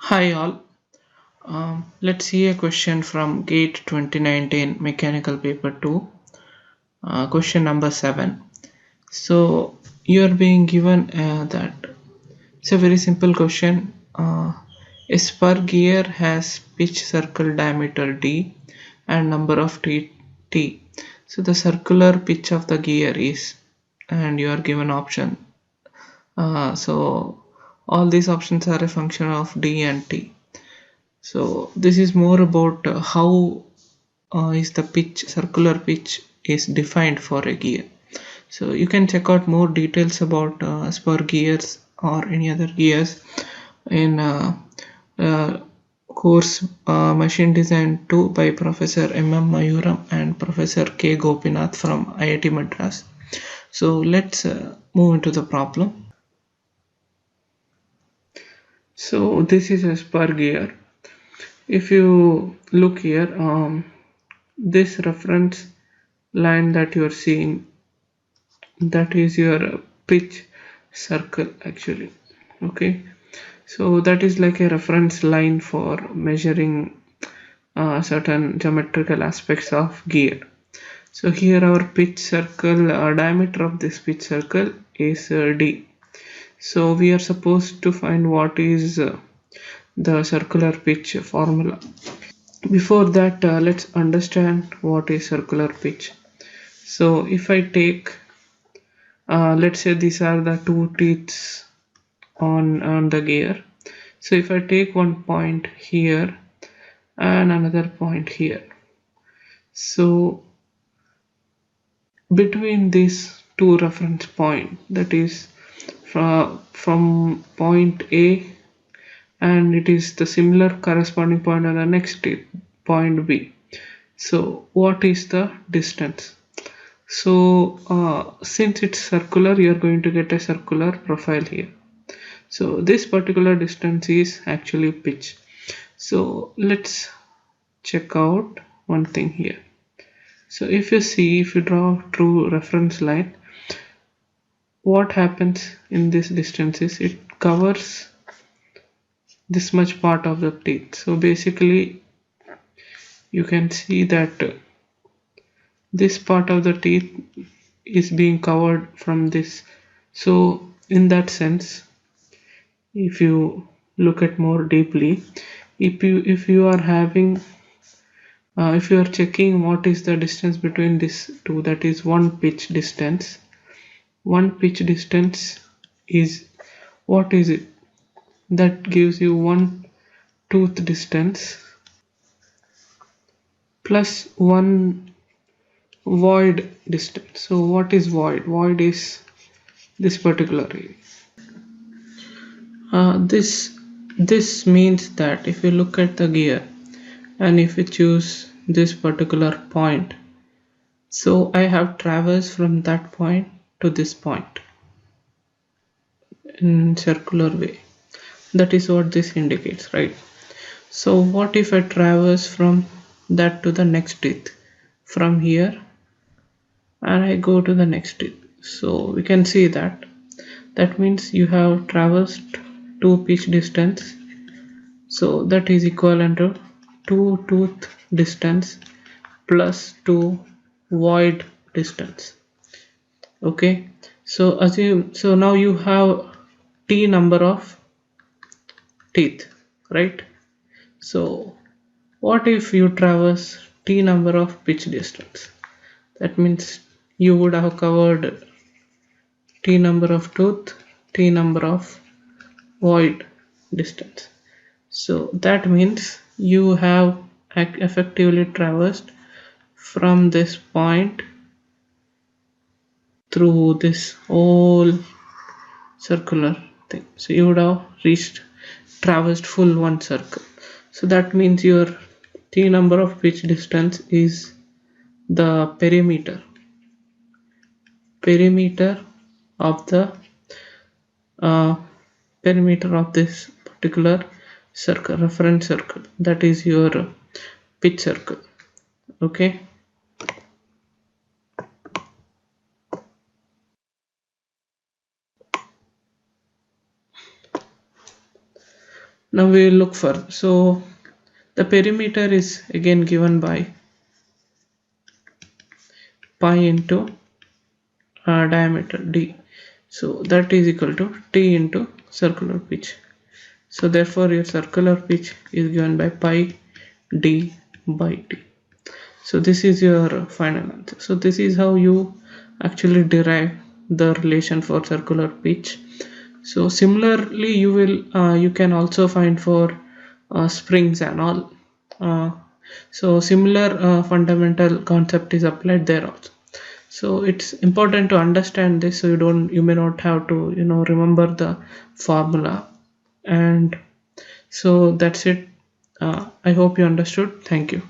Hi all. Let's see a question from GATE 2019 Mechanical Paper 2, question number 7. So you are being given that it's a very simple question. A spur gear has pitch circle diameter d and number of t. So the circular pitch of the gear is, and you are given option. So all these options are a function of d and t. So this is more about how is the pitch circular pitch is defined for a gear. So you can check out more details about spur gears or any other gears in uh, course Machine Design 2 by Professor M.M. Mayuram and Professor K. Gopinath from IIT Madras. So let's move into the problem. So this is a spur gear. If you look here, this reference line that you are seeing, that is your pitch circle actually. Okay, so that is like a reference line for measuring certain geometrical aspects of gear. So here our pitch circle, diameter of this pitch circle is d. So we are supposed to find what is the circular pitch formula. Before that, let's understand what is circular pitch. So if I take, let's say these are the two teeth on the gear. So if I take one point here and another point here, so between these two reference point, that is from point A, and it is the similar corresponding point on the next teeth, point B. So what is the distance? So since it's circular, you are going to get a circular profile here. So this particular distance is actually pitch. So let's check out one thing here. So if you draw true reference line, what happens in this distance is it covers this much part of the teeth. So basically you can see that this part of the teeth is being covered from this. So in that sense, if you look at more deeply, if you are having if you are checking what is the distance between these two, that is one pitch distance. One pitch distance is, what is it? That gives you one tooth distance plus one void distance. So what is void? Void is this particular area. This means that if you look at the gear and if you choose this particular point, so I have traversed from that point to this point in circular way. That is what this indicates, right? So what if I traverse from that to the next teeth, from here, and I go to the next teeth? So we can see that means you have traversed two pitch distance, so that is equivalent to two tooth distance plus two void distance. Okay, so assume, so now you have t number of teeth, right? So what if you traverse t number of pitch distance? That means you would have covered t number of tooth, t number of void distance. So that means you have effectively traversed from this point through this whole circular thing. So you would have reached, traversed full one circle. So that means your t number of pitch distance is the perimeter of the uh, perimeter of this particular circle, reference circle, that is your pitch circle. Okay, Now we will look further. So the perimeter is again given by pi into diameter d. So that is equal to t into circular pitch. So therefore your circular pitch is given by pi d by t. So this is your final answer. So this is how you actually derive the relation for circular pitch. So similarly you can also find for springs and all. So similar fundamental concept is applied there also. So it's important to understand this, so you may not have to remember the formula. And so that's it. I hope you understood. Thank you.